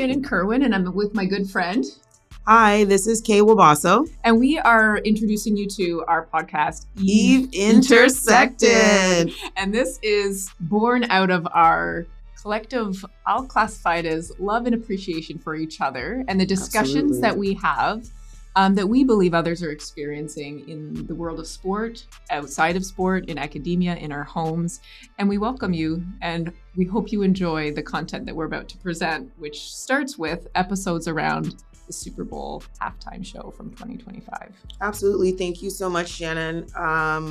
Shannon Kerwin, and I'm with my good friend. Hi, this is Waboso. And we are introducing you to our podcast, Eve Intersected. And this is born out of our collective, I'll classify it as love and appreciation for each other and the discussions that we have that we believe others are experiencing in the world of sport, outside of sport, in academia, in our homes. And we welcome you, and we hope you enjoy the content that we're about to present, which starts with episodes around the Super Bowl halftime show from 2025. Absolutely. Thank you so much, Shannon.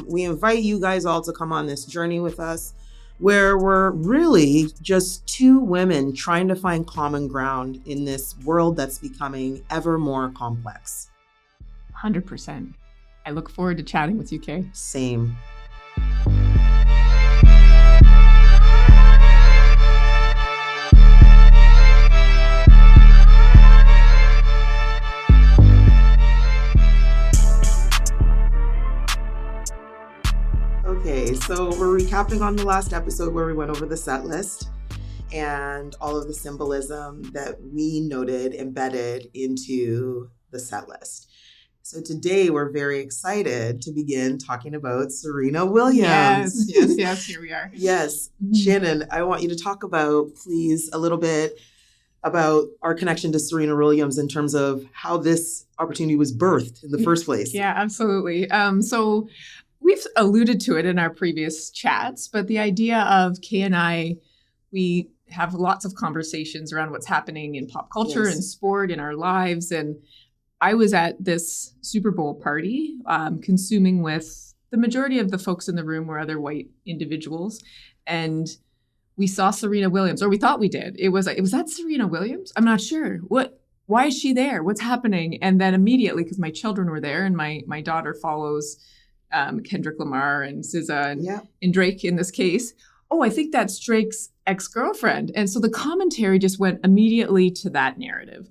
We invite you guys all to come on this journey with us, where we're really just two women trying to find common ground in this world that's becoming ever more complex. 100%. I look forward to chatting with you, Kay. Same. Okay, so we're recapping on the last episode where we went over the set list and all of the symbolism that we noted embedded into the set list. So today we're very excited to begin talking about Serena Williams. Yes, here we are. Yes. Shannon, I want you to talk about, please, a little bit about our connection to Serena Williams in terms of how this opportunity was birthed in the first place. Yeah, absolutely. So we've alluded to it in our previous chats, but the idea of Kay and I, we have lots of conversations around what's happening in pop culture and sport in our lives. And I was at this Super Bowl party, consuming with the majority of the folks in the room were other white individuals. And we saw Serena Williams, or we thought we did. It was that Serena Williams? I'm not sure. Why is she there? What's happening? And then immediately, because my children were there and my daughter follows Kendrick Lamar and SZA and Drake in this case. Oh, I think that's Drake's ex-girlfriend. And so the commentary just went immediately to that narrative.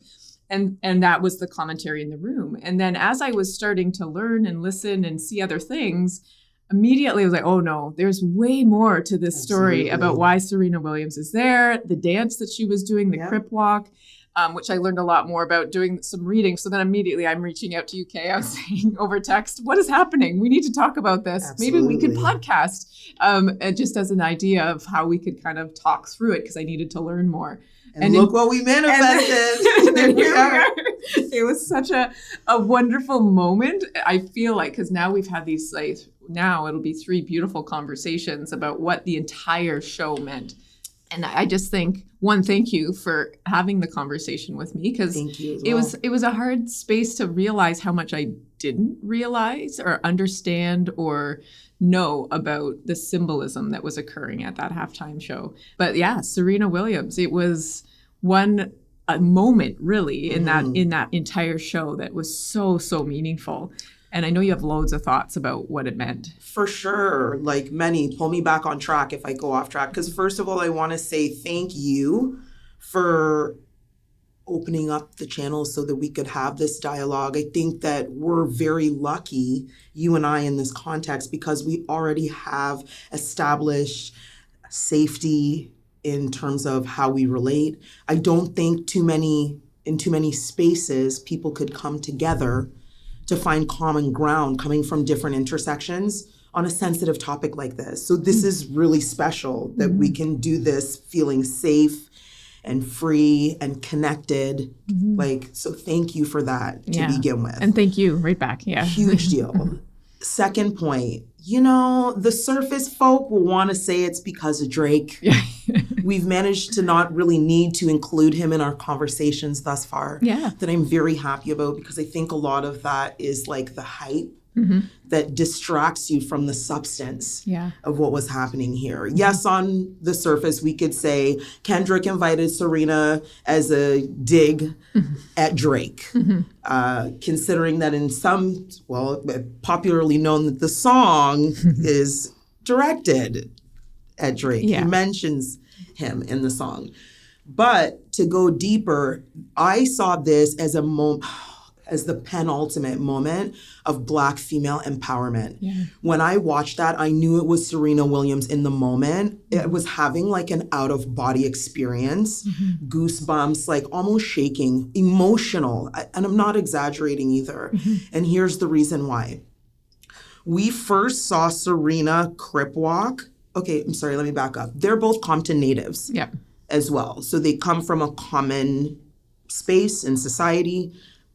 And that was the commentary in the room. And then as I was starting to learn and listen and see other things, immediately I was like, oh no, there's way more to this story about why Serena Williams is there, the dance that she was doing, the Crip Walk, which I learned a lot more about doing some reading. So then immediately I'm reaching out to you, Kay. I was saying over text, what is happening? We need to talk about this. Maybe we could podcast just as an idea of how we could kind of talk through it because I needed to learn more. And look what we manifested. There we are. It was such a wonderful moment. I feel like, because now we've had these, now it'll be 3 beautiful conversations about what the entire show meant. And I just think, one, thank you for having the conversation with me, because it was a hard space to realize how much I didn't realize or understand or know about the symbolism that was occurring at that halftime show. But yeah, Serena Williams, it was a moment really in that entire show that was so meaningful. And I know you have loads of thoughts about what it meant. For sure. Like many, pull me back on track if I go off track. Because first of all, I want to say thank you for opening up the channel so that we could have this dialogue. I think that we're very lucky, you and I, in this context, because we already have established safety in terms of how we relate. I don't think in too many spaces people could come together to find common ground coming from different intersections on a sensitive topic like this. So this is really special that we can do this feeling safe and free and connected. So thank you for that to begin with. And thank you right back. Yeah. Huge deal. Second point, the surface folk will want to say it's because of Drake. We've managed to not really need to include him in our conversations thus far. That I'm very happy about, because I think a lot of that is like the hype that distracts you from the substance of what was happening here. Yes, on the surface, we could say Kendrick invited Serena as a dig at Drake, considering that in some, popularly known that the song is directed at Drake. He mentions him in the song. But to go deeper, I saw this as a moment. as the penultimate moment of Black female empowerment. Yeah. When I watched that, I knew it was Serena Williams in the moment. It was having like an out-of-body experience, goosebumps, like almost shaking, emotional. And I'm not exaggerating either. And here's the reason why. We first saw Serena crip walk. Okay, I'm sorry, let me back up. They're both Compton natives as well. So they come from a common space in society.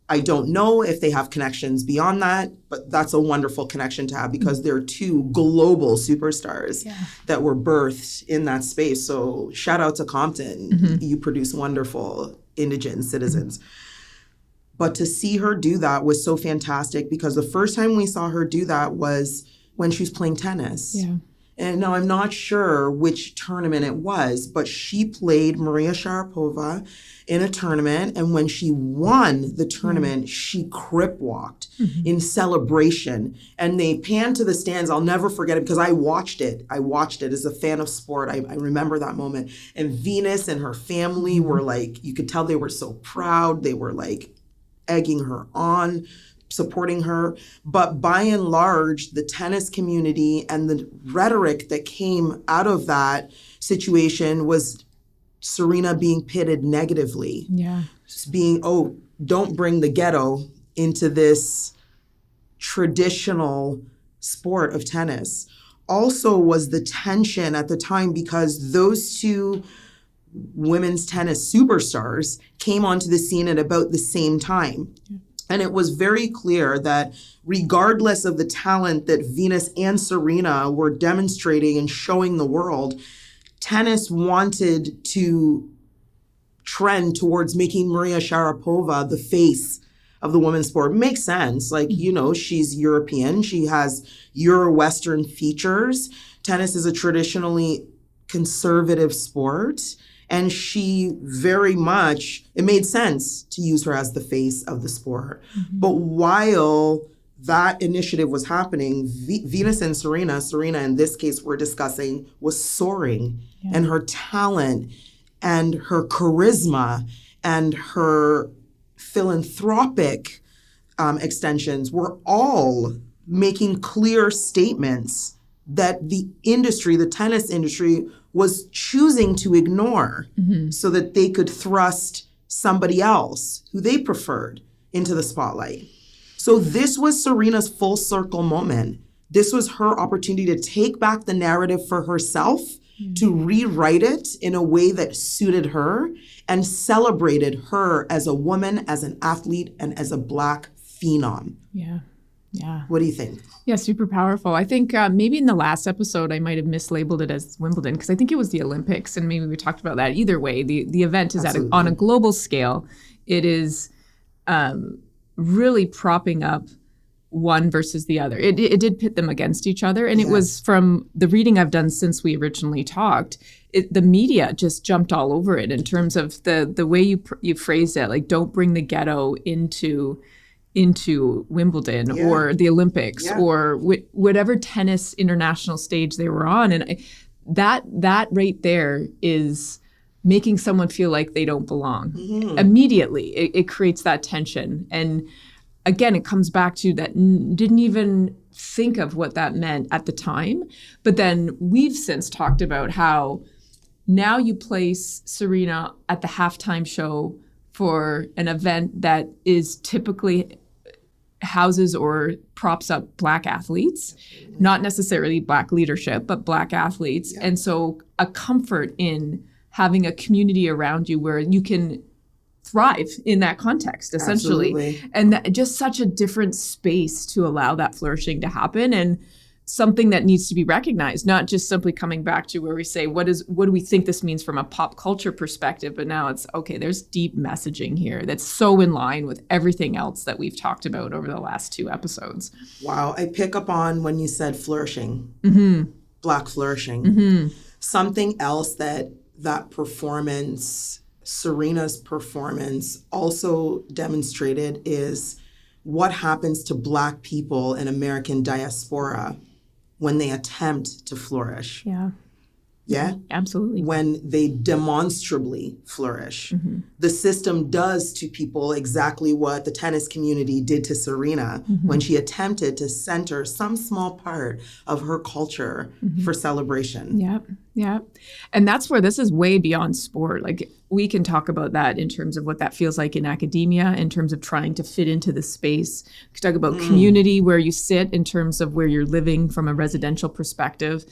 I don't know if they have connections beyond that, but that's a wonderful connection to have because they're two global superstars that were birthed in that space. So shout out to Compton. You produce wonderful indigenous citizens. But to see her do that was so fantastic because the first time we saw her do that was when she was playing tennis. Yeah. And now I'm not sure which tournament it was, but she played Maria Sharapova in a tournament. And when she won the tournament, she crip walked in celebration. And they panned to the stands. I'll never forget it because I watched it. I watched it as a fan of sport. I remember that moment. And Venus and her family were like, you could tell they were so proud. They were like egging her on, supporting her. But by and large, the tennis community and the rhetoric that came out of that situation was Serena being pitted negatively. Yeah. Just being, oh, don't bring the ghetto into this traditional sport of tennis. Also was the tension at the time because those two women's tennis superstars came onto the scene at about the same time. Yeah. And it was very clear that regardless of the talent that Venus and Serena were demonstrating and showing the world, tennis wanted to trend towards making Maria Sharapova the face of the women's sport. Makes sense. Like, you know, she's European. She has Euro-Western features. Tennis is a traditionally conservative sport. And she very much, it made sense to use her as the face of the sport. But while that initiative was happening, Venus and Serena in this case we're discussing, was soaring. And her talent and her charisma and her philanthropic extensions were all making clear statements that the industry, the tennis industry, was choosing to ignore so that they could thrust somebody else who they preferred into the spotlight. So this was Serena's full circle moment. This was her opportunity to take back the narrative for herself, to rewrite it in a way that suited her and celebrated her as a woman, as an athlete, and as a Black phenom. Yeah. What do you think? Yeah, super powerful. I think maybe in the last episode, I might have mislabeled it as Wimbledon because I think it was the Olympics, and maybe we talked about that. Either way, the event is on a global scale. It is really propping up one versus the other. It did pit them against each other, and it was from the reading I've done since we originally talked. The media just jumped all over it in terms of the way you phrased it, like don't bring the ghetto into Wimbledon or the Olympics or whatever tennis international stage they were on. And that right there is making someone feel like they don't belong. Immediately. It creates that tension. And again, it comes back to that didn't even think of what that meant at the time. But then we've since talked about how now you place Serena at the halftime show for an event that is typically houses or props up Black athletes, not necessarily Black leadership, but Black athletes. And so a comfort in having a community around you where you can thrive in that context, essentially. Absolutely. And just such a different space to allow that flourishing to happen, and something that needs to be recognized, not just simply coming back to where we say, what do we think this means from a pop culture perspective? But now it's, okay, there's deep messaging here that's so in line with everything else that we've talked about over the last 2 episodes. Wow. I pick up on when you said flourishing, Black flourishing. Something else that performance, Serena's performance, also demonstrated is what happens to Black people in American diaspora when they attempt to flourish. Yeah, absolutely. When they demonstrably flourish. The system does to people exactly what the tennis community did to Serena when she attempted to center some small part of her culture for celebration. Yep. And that's where this is way beyond sport. Like, we can talk about that in terms of what that feels like in academia, in terms of trying to fit into the space. We can talk about community, where you sit in terms of where you're living from a residential perspective,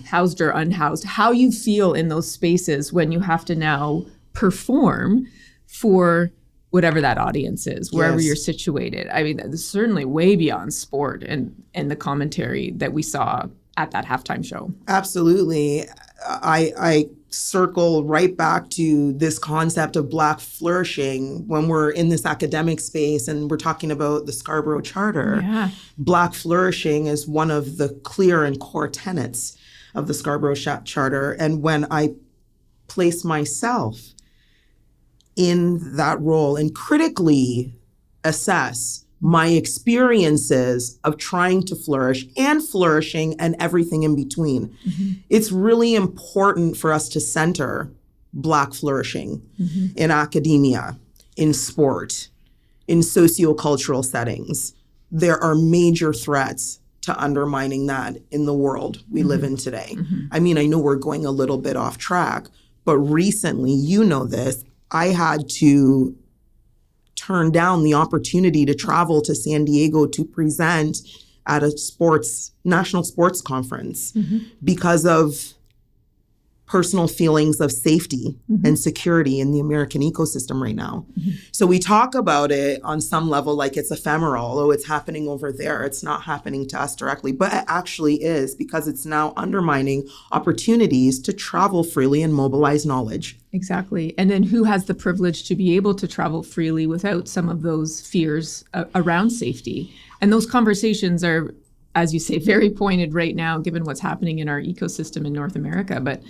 housed or unhoused, how you feel in those spaces when you have to now perform for whatever that audience is, wherever you're situated. I mean, that's certainly way beyond sport and the commentary that we saw at that halftime show. Absolutely. I circle right back to this concept of Black flourishing when we're in this academic space and we're talking about the Scarborough Charter. Yeah. Black flourishing is one of the clear and core tenets of the Scarborough Charter. And when I place myself in that role and critically assess my experiences of trying to flourish and flourishing and everything in between. It's really important for us to center Black flourishing in academia, in sport, in sociocultural settings. There are major threats to undermining that in the world we live in today. I mean, I know we're going a little bit off track, but recently, you know this, I had to turn down the opportunity to travel to San Diego to present at a national sports conference because of personal feelings of safety and security in the American ecosystem right now. So we talk about it on some level like it's ephemeral. Oh, it's happening over there. It's not happening to us directly, but it actually is, because it's now undermining opportunities to travel freely and mobilize knowledge. Exactly. And then who has the privilege to be able to travel freely without some of those fears around safety? And those conversations are, as you say, very pointed right now, given what's happening in our ecosystem in North America. But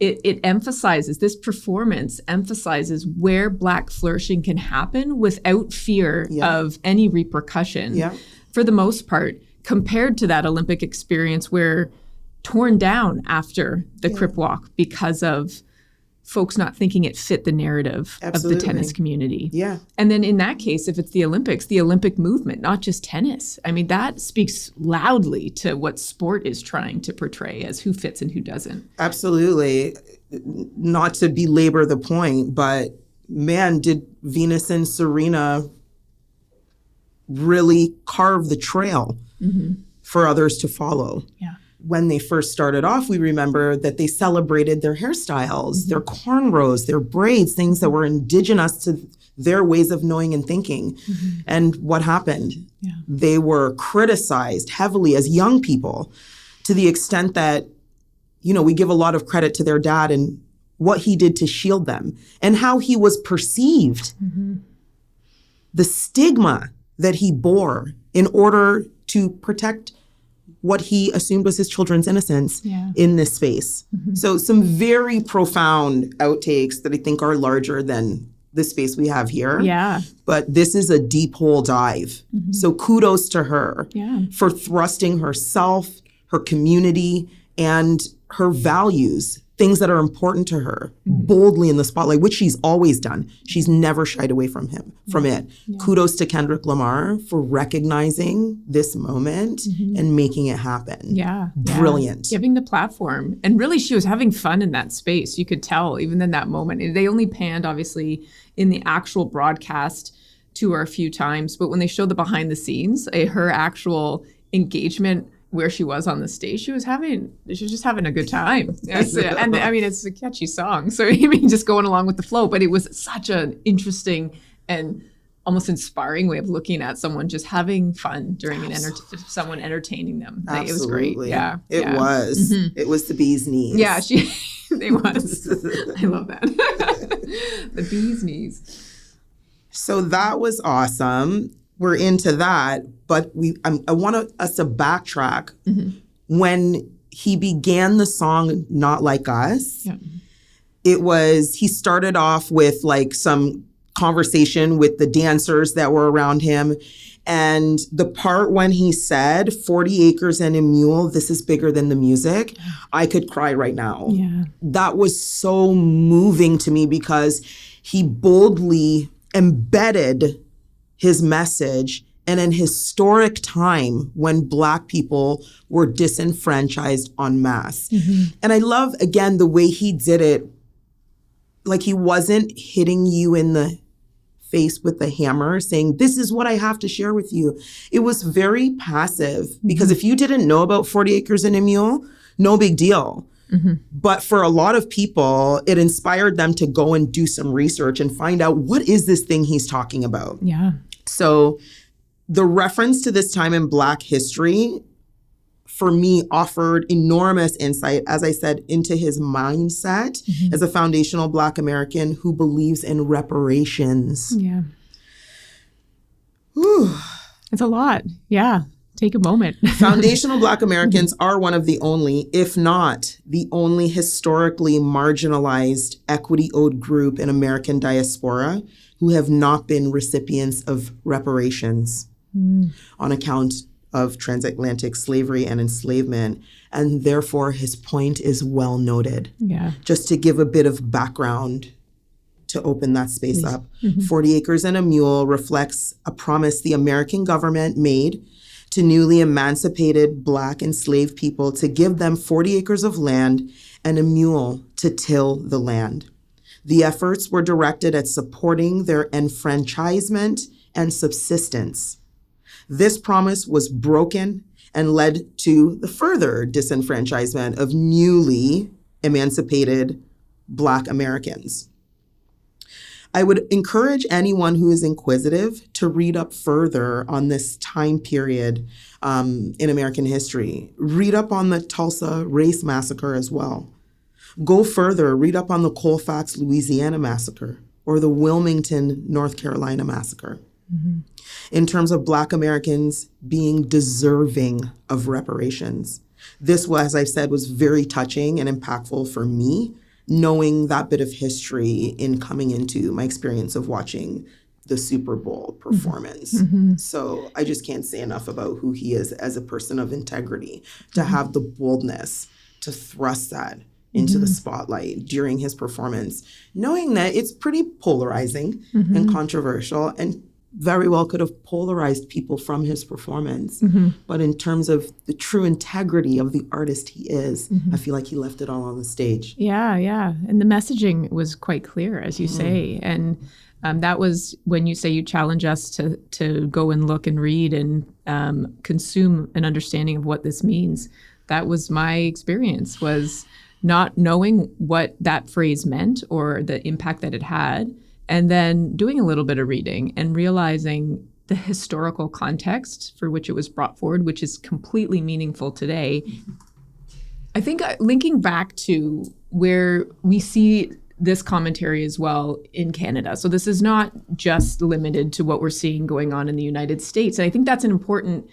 it emphasizes, this performance emphasizes where Black flourishing can happen without fear of any repercussion, for the most part, compared to that Olympic experience where torn down after the Crip Walk because of folks not thinking it fit the narrative of the tennis community. Yeah. And then in that case, if it's the Olympics, the Olympic movement, not just tennis. I mean, that speaks loudly to what sport is trying to portray as who fits and who doesn't. Absolutely. Not to belabor the point, but man, did Venus and Serena really carve the trail for others to follow. Yeah. When they first started off, we remember that they celebrated their hairstyles, their cornrows, their braids, things that were indigenous to their ways of knowing and thinking. And what happened? Yeah. They were criticized heavily as young people, to the extent that, you know, we give a lot of credit to their dad and what he did to shield them and how he was perceived. The stigma that he bore in order to protect what he assumed was his children's innocence in this space. So some very profound outtakes that I think are larger than the space we have here. Yeah. But this is a deep hole dive. So kudos to her for thrusting herself, her community, and her values, things that are important to her, boldly in the spotlight, which she's always done. She's never shied away from it. Kudos to Kendrick Lamar for recognizing this moment and making it happen. Brilliant. Giving the platform. And really, she was having fun in that space. You could tell, even in that moment. They only panned, obviously, in the actual broadcast to her a few times. But when they showed the behind the scenes, her actual engagement where she was on the stage, she was just having a good time. And I mean, it's a catchy song. So I mean, just going along with the flow, but it was such an interesting and almost inspiring way of looking at someone just having fun during someone entertaining them. Absolutely. It was great. Yeah. It was. It was the bee's knees. Yeah, it was. I love that. The bee's knees. So that was awesome. We're into that, but I want us to backtrack. When he began the song "Not Like Us," he started off with like some conversation with the dancers that were around him. And the part when he said 40 acres and a mule, this is bigger than the music, I could cry right now. Yeah. That was so moving to me because he boldly embedded his message in an historic time when Black people were disenfranchised en masse. Mm-hmm. And I love, again, the way he did it. Like, he wasn't hitting you in the face with the hammer saying, this is what I have to share with you. It was very passive because if you didn't know about 40 acres and a mule, no big deal. Mm-hmm. But for a lot of people, it inspired them to go and do some research and find out, what is this thing he's talking about? Yeah. So the reference to this time in Black history, for me, offered enormous insight, as I said, into his mindset as a foundational Black American who believes in reparations. Yeah. Whew. It's a lot. Yeah. Take a moment. Foundational Black Americans are one of the only, if not the only, historically marginalized equity-owed group in American diaspora who have not been recipients of reparations on account of transatlantic slavery and enslavement. And therefore, his point is well noted. Yeah. Just to give a bit of background to open that space up. 40 Acres and a Mule reflects a promise the American government made to newly emancipated Black enslaved people to give them 40 acres of land and a mule to till the land. The efforts were directed at supporting their enfranchisement and subsistence. This promise was broken and led to the further disenfranchisement of newly emancipated Black Americans. I would encourage anyone who is inquisitive to read up further on this time period in American history. Read up on the Tulsa Race Massacre as well. Go further, read up on the Colfax, Louisiana Massacre or the Wilmington, North Carolina Massacre. In terms of Black Americans being deserving of reparations. This, as I said, was very touching and impactful for me, knowing that bit of history in coming into my experience of watching the Super Bowl performance. So I just can't say enough about who he is as a person of integrity, to have the boldness to thrust that into the spotlight during his performance, knowing that it's pretty polarizing and controversial and very well could have polarized people from his performance. But in terms of the true integrity of the artist he is, I feel like he left it all on the stage. Yeah, yeah. And the messaging was quite clear, as you say. And that was when you say you challenge us to go and look and read and consume an understanding of what this means. That was my experience, was not knowing what that phrase meant or the impact that it had, and then doing a little bit of reading and realizing the historical context for which it was brought forward, which is completely meaningful today. I think linking back to where we see this commentary as well in Canada. So this is not just limited to what we're seeing going on in the United States. And I think that's an important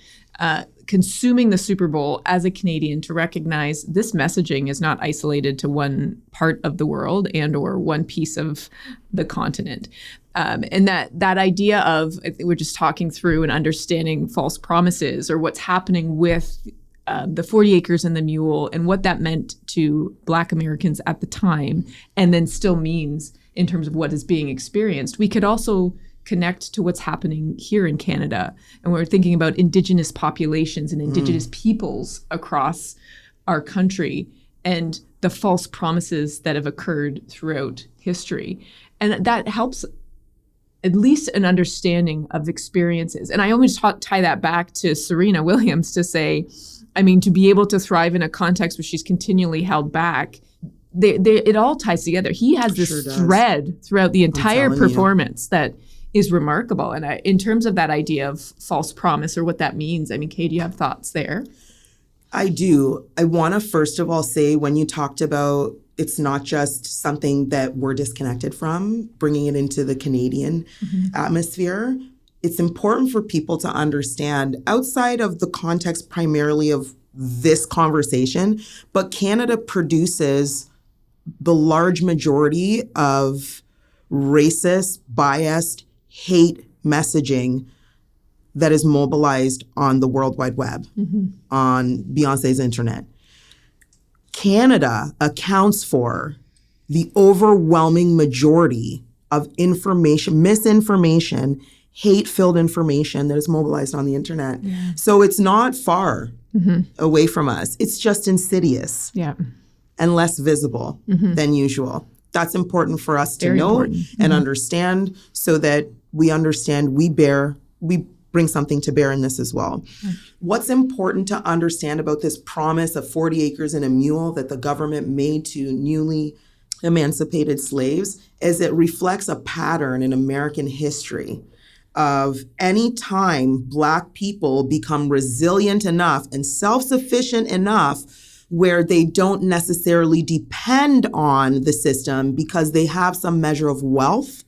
consuming the Super Bowl as a Canadian to recognize this messaging is not isolated to one part of the world and or one piece of the continent. And that idea of, I think we're just talking through and understanding false promises or what's happening with the 40 acres and the mule and what that meant to Black Americans at the time and then still means in terms of what is being experienced. We could also connect to what's happening here in Canada. And we're thinking about Indigenous populations and Indigenous peoples across our country and the false promises that have occurred throughout history. And that helps at least an understanding of experiences. And I always tie that back to Serena Williams to say, I mean, to be able to thrive in a context where she's continually held back, it all ties together. He has this thread throughout the entire performance that is remarkable. And in terms of that idea of false promise or what that means, I mean, Kay, do you have thoughts there? I do. I want to first of all say, when you talked about it's not just something that we're disconnected from, bringing it into the Canadian atmosphere, it's important for people to understand outside of the context primarily of this conversation, but Canada produces the large majority of racist, biased, hate messaging that is mobilized on the World Wide Web, on Beyonce's internet. Canada accounts for the overwhelming majority of information, misinformation, hate-filled information that is mobilized on the internet. Yeah. So it's not far away from us. It's just insidious and less visible than usual. That's important for us to know and understand, so that we understand we bring something to bear in this as well. What's important to understand about this promise of 40 acres and a mule that the government made to newly emancipated slaves is it reflects a pattern in American history of any time Black people become resilient enough and self-sufficient enough where they don't necessarily depend on the system because they have some measure of wealth,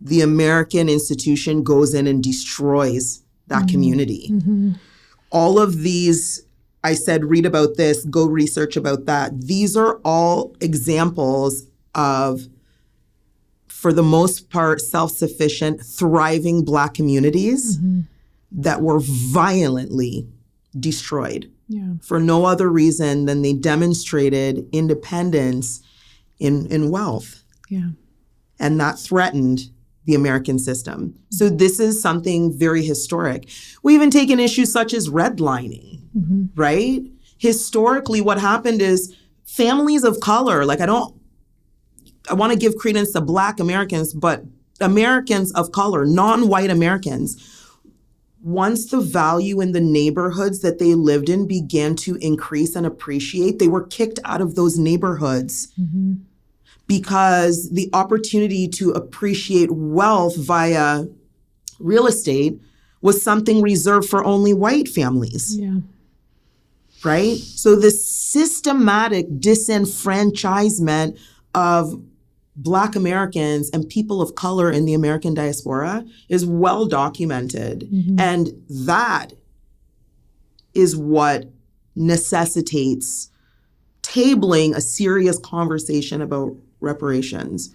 the American institution goes in and destroys that community. All of these, I said, read about this, go research about that. These are all examples of, for the most part, self-sufficient, thriving Black communities that were violently destroyed for no other reason than they demonstrated independence in wealth. And that threatened the American system. So this is something very historic. We even taken issues such as redlining, right? Historically, what happened is families of color, like I want to give credence to Black Americans, but Americans of color, non-white Americans, once the value in the neighborhoods that they lived in began to increase and appreciate, they were kicked out of those neighborhoods. Because the opportunity to appreciate wealth via real estate was something reserved for only white families. Right? So the systematic disenfranchisement of Black Americans and people of color in the American diaspora is well documented. And that is what necessitates tabling a serious conversation about reparations.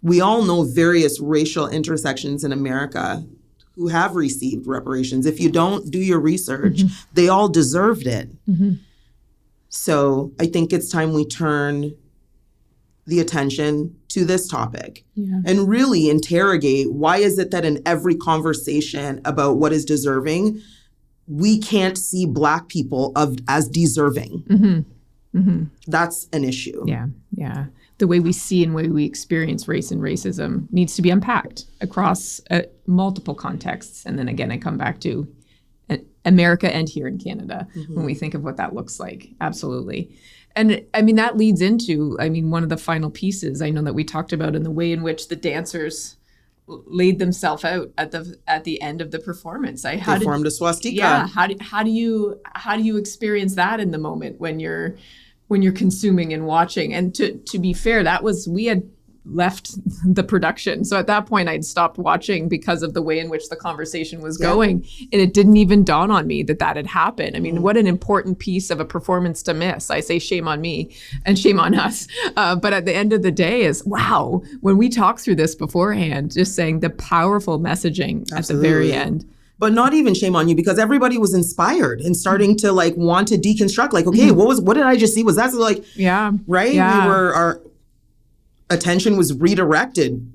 We all know various racial intersections in America who have received reparations. If you don't do your research, they all deserved it. So I think it's time we turn the attention to this topic and really interrogate, why is it that in every conversation about what is deserving, we can't see Black people as deserving? That's an issue. The way we see and way we experience race and racism needs to be unpacked across multiple contexts. And then again, I come back to America and here in Canada when we think of what that looks like. Absolutely. And I mean, that leads into, one of the final pieces I know that we talked about in the way in which the dancers laid themselves out at the end of the performance. They formed a swastika. Yeah. How do you experience that in the moment when you're consuming and watching? And to be fair, we had left the production. So at that point, I'd stopped watching because of the way in which the conversation was going. And it didn't even dawn on me that had happened. What an important piece of a performance to miss. I say shame on me and shame on us. But at the end of the day is, wow, when we talk through this beforehand, just saying the powerful messaging at the very end. But not even shame on you, because everybody was inspired and starting to want to deconstruct. Okay, what did I just see? Was that right? Our attention was redirected,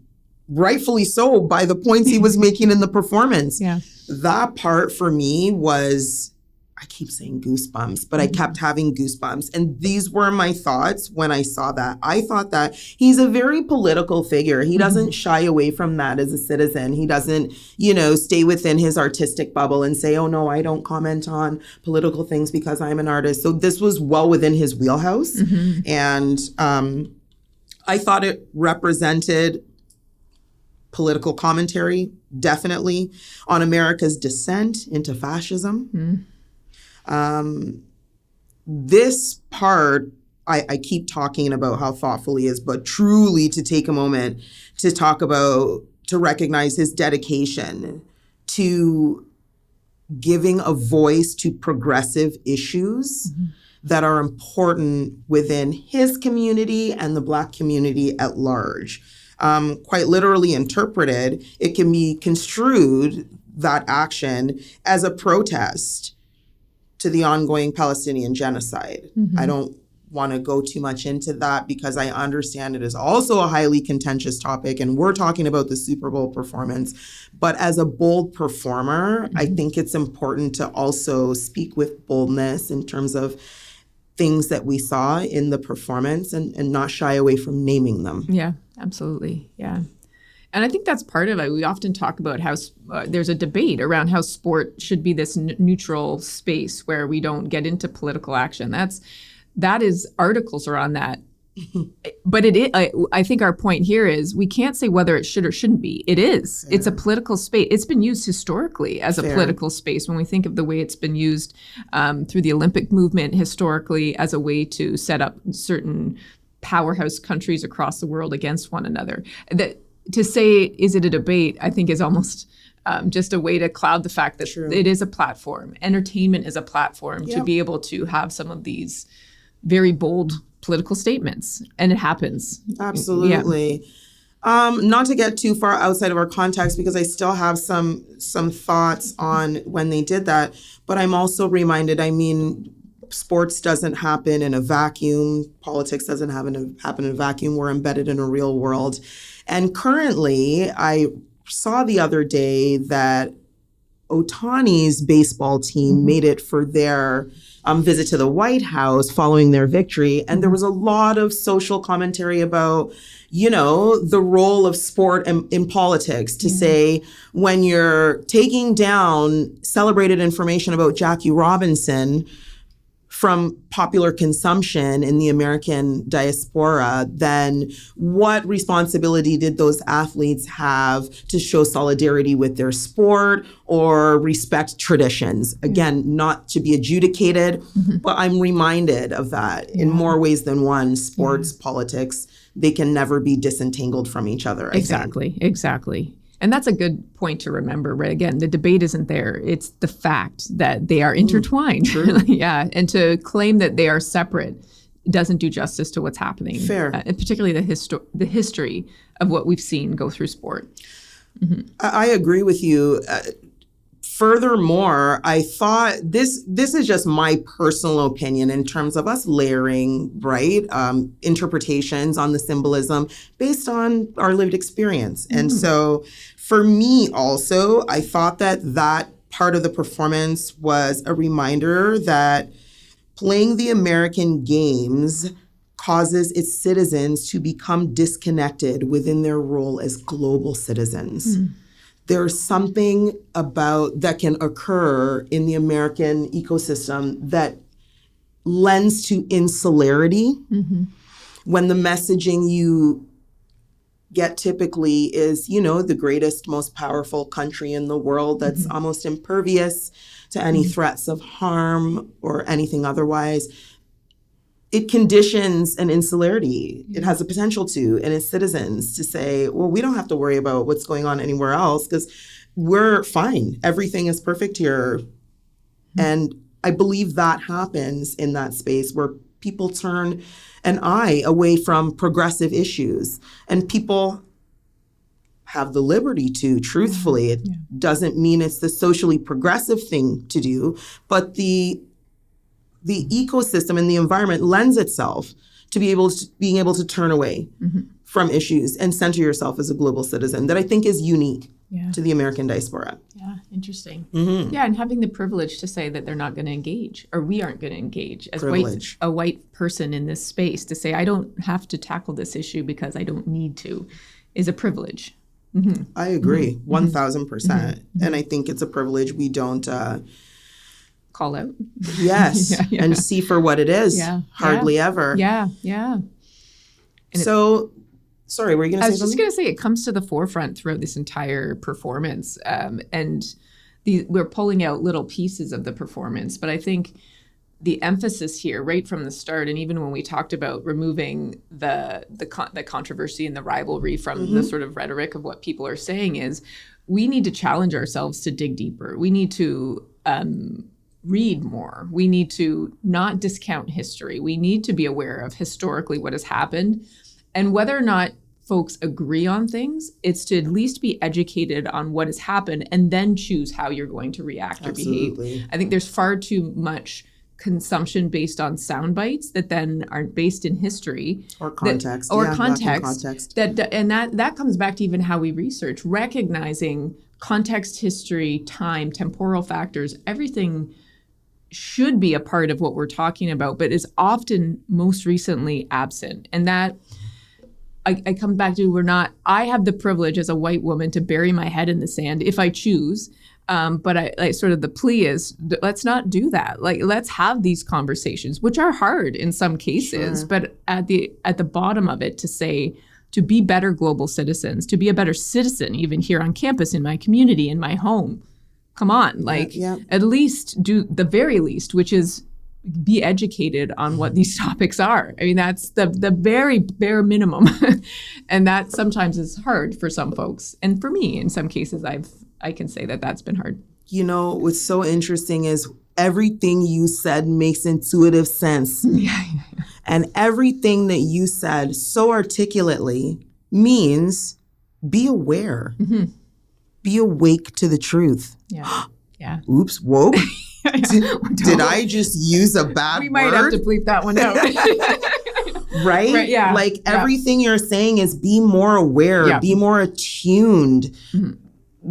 rightfully so, by the points he was making in the performance. That part for me was, I keep saying goosebumps, but I kept having goosebumps. And these were my thoughts when I saw that. I thought that he's a very political figure. He doesn't shy away from that as a citizen. He doesn't, stay within his artistic bubble and say, oh no, I don't comment on political things because I'm an artist. So this was well within his wheelhouse. And I thought it represented political commentary, definitely, on America's descent into fascism. This part, I keep talking about how thoughtful he is, but truly to take a moment to talk about, to recognize his dedication to giving a voice to progressive issues that are important within his community and the Black community at large. quite literally interpreted, it can be construed, that action, as a protest to the ongoing Palestinian genocide. I don't want to go too much into that because I understand it is also a highly contentious topic, and we're talking about the Super Bowl performance. But as a bold performer, I think it's important to also speak with boldness in terms of things that we saw in the performance and not shy away from naming them. Yeah, absolutely. Yeah. And I think that's part of it. We often talk about how there's a debate around how sport should be this neutral space where we don't get into political action. That is articles are on that. But I think our point here is we can't say whether it should or shouldn't be. It is. Fair. It's a political space. It's been used historically as a political space when we think of the way it's been used through the Olympic movement historically as a way to set up certain powerhouse countries across the world against one another. To say, is it a debate, I think is almost just a way to cloud the fact that it is a platform. Entertainment is a platform to be able to have some of these very bold political statements, and it happens. Absolutely. Not to get too far outside of our context, because I still have some thoughts on when they did that, but I'm also reminded, sports doesn't happen in a vacuum. Politics doesn't happen in a vacuum. We're embedded in a real world. And currently, I saw the other day that Otani's baseball team made it for their visit to the White House following their victory. And there was a lot of social commentary about, the role of sport in politics to say when you're taking down celebrated information about Jackie Robinson from popular consumption in the American diaspora, then what responsibility did those athletes have to show solidarity with their sport or respect traditions? Again, not to be adjudicated, but I'm reminded of that in more ways than one. Sports, politics, they can never be disentangled from each other. Exactly. And that's a good point to remember, right? Again, the debate isn't there. It's the fact that they are intertwined. Yeah. And to claim that they are separate doesn't do justice to what's happening. Fair. And particularly the history of what we've seen go through sport. I agree with you. Furthermore, I thought this is just my personal opinion in terms of us layering, right, interpretations on the symbolism based on our lived experience. And so for me also, I thought that part of the performance was a reminder that playing the American games causes its citizens to become disconnected within their role as global citizens. There's something about that can occur in the American ecosystem that lends to insularity when the messaging you get typically is, the greatest, most powerful country in the world that's almost impervious to any threats of harm or anything otherwise. It conditions an insularity. It has the potential to, in its citizens, to say, well, we don't have to worry about what's going on anywhere else because we're fine. Everything is perfect here. And I believe that happens in that space where people turn an eye away from progressive issues. And people have the liberty to, truthfully. It doesn't mean it's the socially progressive thing to do, but the ecosystem and the environment lends itself to being able to turn away from issues and center yourself as a global citizen that I think is unique to the American diaspora. Yeah, interesting. Yeah, and having the privilege to say that they're not going to engage, or we aren't going to engage as a white person in this space, to say I don't have to tackle this issue because I don't need to, is a privilege. I agree, 1,000%. And I think it's a privilege we don't call out. Yes. And see for what it is. Hardly ever. Yeah. And so, sorry, were you going to say something? I was just going to say it comes to the forefront throughout this entire performance. And we're pulling out little pieces of the performance. But I think the emphasis here right from the start, and even when we talked about removing the controversy and the rivalry from the sort of rhetoric of what people are saying, is we need to challenge ourselves to dig deeper. We need to read more. We need to not discount history. We need to be aware of historically what has happened and whether or not folks agree on things. It's to at least be educated on what has happened and then choose how you're going to react or behave. I think there's far too much consumption based on sound bites that then aren't based in history or context that comes back to even how we research, recognizing context, history, time, temporal factors. Everything should be a part of what we're talking about, but is often most recently absent. And that I come back to, I have the privilege as a white woman to bury my head in the sand if I choose. But I sort of the plea is, let's not do that. Like, let's have these conversations, which are hard in some cases, sure. But at the bottom of it, to be better global citizens, to be a better citizen, even here on campus, in my community, in my home. Come on, at least do the very least, which is be educated on what these topics are. I mean, that's the very bare minimum. And that sometimes is hard for some folks. And for me, in some cases, I can say that that's been hard. You know, what's so interesting is everything you said makes intuitive sense. Yeah. And everything that you said so articulately means be aware. Mm-hmm. Be awake to the truth. Yeah. Yeah. Oops, woke. Did I just use a bad word? We might have to bleep that one out. Right? Yeah. Like everything you're saying is be more aware, be more attuned,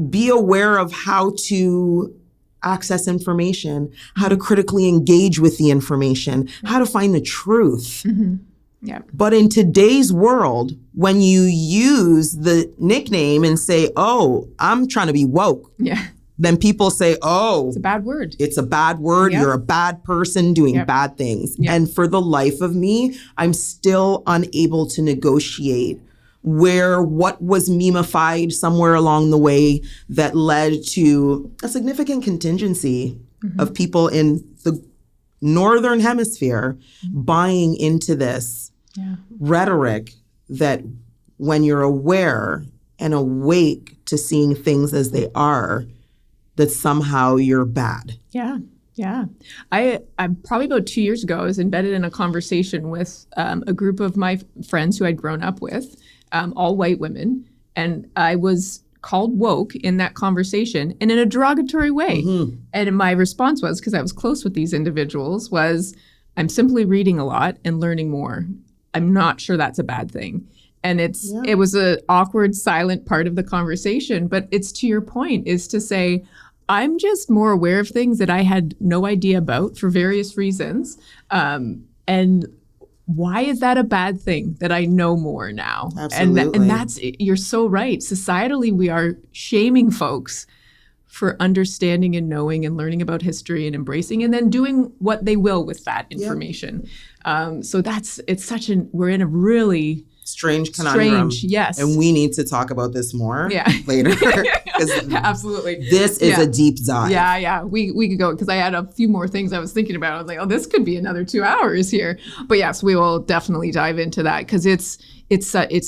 be aware of how to access information, how to critically engage with the information, how to find the truth. Mm-hmm. Yeah. But in today's world, when you use the nickname and say, oh, I'm trying to be woke. Yeah. Then people say, oh, it's a bad word. It's a bad word. Yep. You're a bad person doing bad things. Yep. And for the life of me, I'm still unable to negotiate where what was memeified somewhere along the way that led to a significant contingency of people in the Northern Hemisphere buying into this rhetoric that when you're aware and awake to seeing things as they are, that somehow you're bad. Yeah. Yeah. I'm probably about 2 years ago, I was embedded in a conversation with a group of my friends who I'd grown up with, all white women. And I was called woke in that conversation and in a derogatory way. Mm-hmm. And my response was, because I was close with these individuals, was I'm simply reading a lot and learning more. I'm not sure that's a bad thing. And it was an awkward, silent part of the conversation. But it's to your point, is to say, I'm just more aware of things that I had no idea about for various reasons. And why is that a bad thing that I know more now? Absolutely. And that's, you're so right. Societally, we are shaming folks for understanding and knowing and learning about history and embracing and then doing what they will with that information. So we're in a really strange conundrum. Yes. And we need to talk about this more later. Absolutely. This is a deep dive. Yeah. We could go, because I had a few more things I was thinking about. I was like, oh, this could be another 2 hours here. But yes, we will definitely dive into that, because it's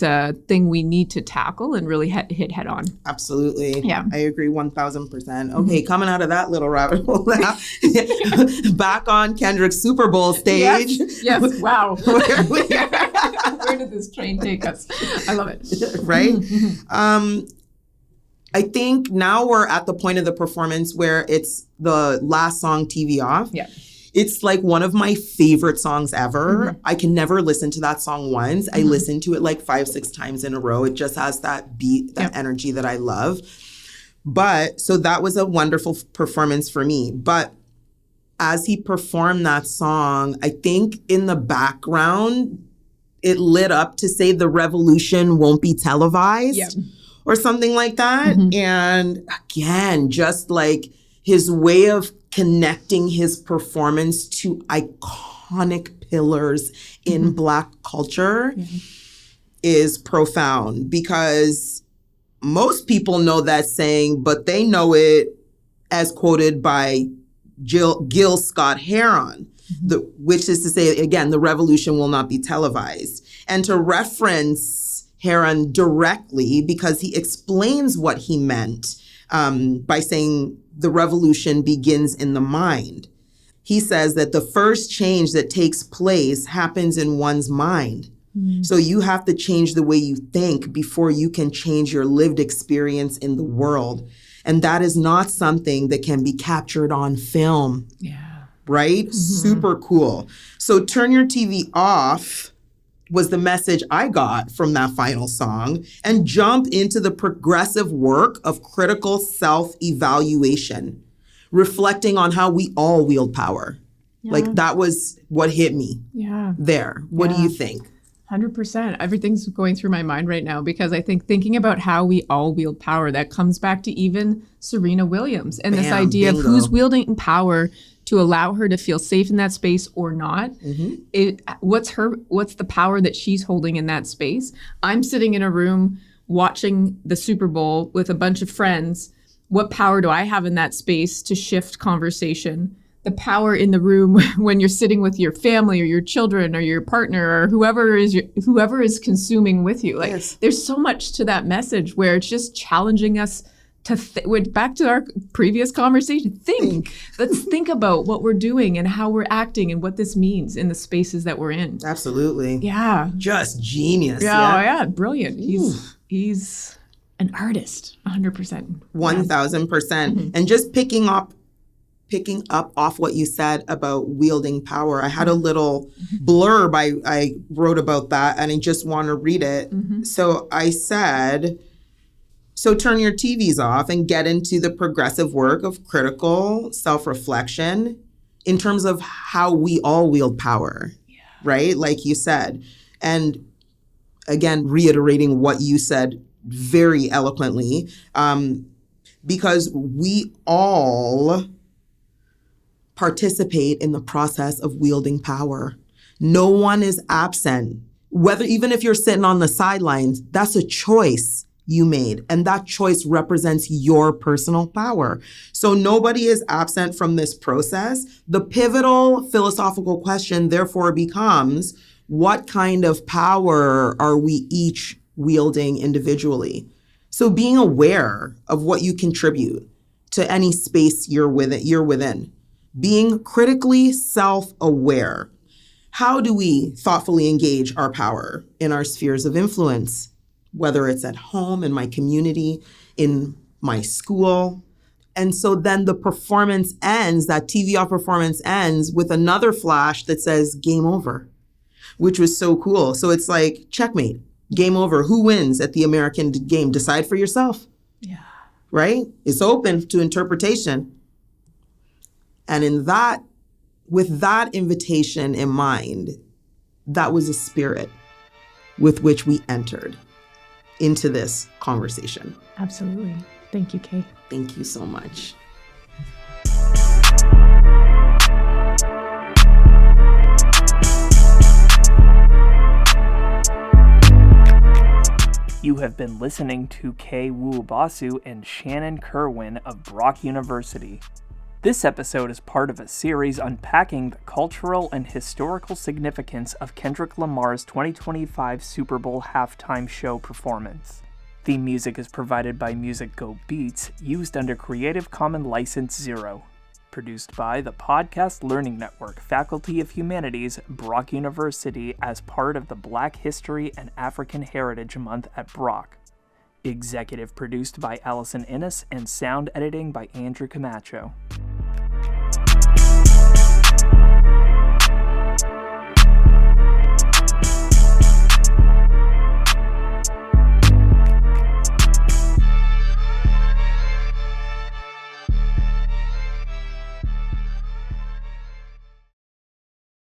a thing we need to tackle and really hit head on. Absolutely. Yeah. I agree 1,000%. Okay, coming out of that little rabbit hole now, back on Kendrick's Superbowl stage. Yes. Wow. Where did this train take us? I love it. Right? I think now we're at the point of the performance where it's the last song, TV Off. Yeah. It's like one of my favorite songs ever. Mm-hmm. I can never listen to that song once. I listen to it like 5-6 times in a row. It just has that beat, that energy that I love. But so that was a wonderful performance for me. But as he performed that song, I think in the background, it lit up to say the revolution won't be televised or something like that. Mm-hmm. And again, just like his way of connecting his performance to iconic pillars in Black culture is profound, because most people know that saying, but they know it as quoted by Gil Scott-Heron, which is to say, again, the revolution will not be televised. And to reference Heron directly, because he explains what he meant by saying the revolution begins in the mind. He says that the first change that takes place happens in one's mind. So you have to change the way you think before you can change your lived experience in the world. And that is not something that can be captured on film. Yeah. Right? Super cool. So turn your TV off was the message I got from that final song, and jump into the progressive work of critical self-evaluation, reflecting on how we all wield power. Yeah. Like that was what hit me there. What do you think? 100%. Everything's going through my mind right now because I think thinking about how we all wield power, that comes back to even Serena Williams and this idea of who's wielding power to allow her to feel safe in that space or not. What's the power that she's holding in that space? I'm sitting in a room watching the Super Bowl with a bunch of friends. What power do I have in that space to shift conversation? The power in the room when you're sitting with your family or your children or your partner or whoever is consuming with you. Like there's so much to that message where it's just challenging us to back to our previous conversation. Think. Let's think about what we're doing and how we're acting and what this means in the spaces that we're in. Absolutely. Yeah. Just genius. Yeah. Brilliant. He's an artist. 100%. 1000%. And just picking up off what you said about wielding power. I had a little blurb I wrote about that, and I just want to read it. So I said, so turn your TVs off and get into the progressive work of critical self-reflection in terms of how we all wield power, right? Like you said. And again, reiterating what you said very eloquently, because we all participate in the process of wielding power. No one is absent. Even if you're sitting on the sidelines, that's a choice you made. And that choice represents your personal power. So nobody is absent from this process. The pivotal philosophical question therefore becomes, what kind of power are we each wielding individually? So being aware of what you contribute to any space you're within. Being critically self-aware. How do we thoughtfully engage our power in our spheres of influence? Whether it's at home, in my community, in my school. And so then the performance ends, that TV off performance ends with another flash that says game over, which was so cool. So it's like, checkmate, game over. Who wins at the American game? Decide for yourself. Yeah. Right? It's open to interpretation. And with that invitation in mind, that was a spirit with which we entered into this conversation. Absolutely. Thank you, Kay. Thank you so much. You have been listening to Kay Waboso and Shannon Kerwin of Brock University. This episode is part of a series unpacking the cultural and historical significance of Kendrick Lamar's 2025 Super Bowl halftime show performance. Theme music is provided by Music Go Beats, used under Creative Commons License 0. Produced by the Podcast Learning Network, Faculty of Humanities, Brock University, as part of the Black History and African Heritage Month at Brock. Executive produced by Allison Innes and sound editing by Andrew Camacho.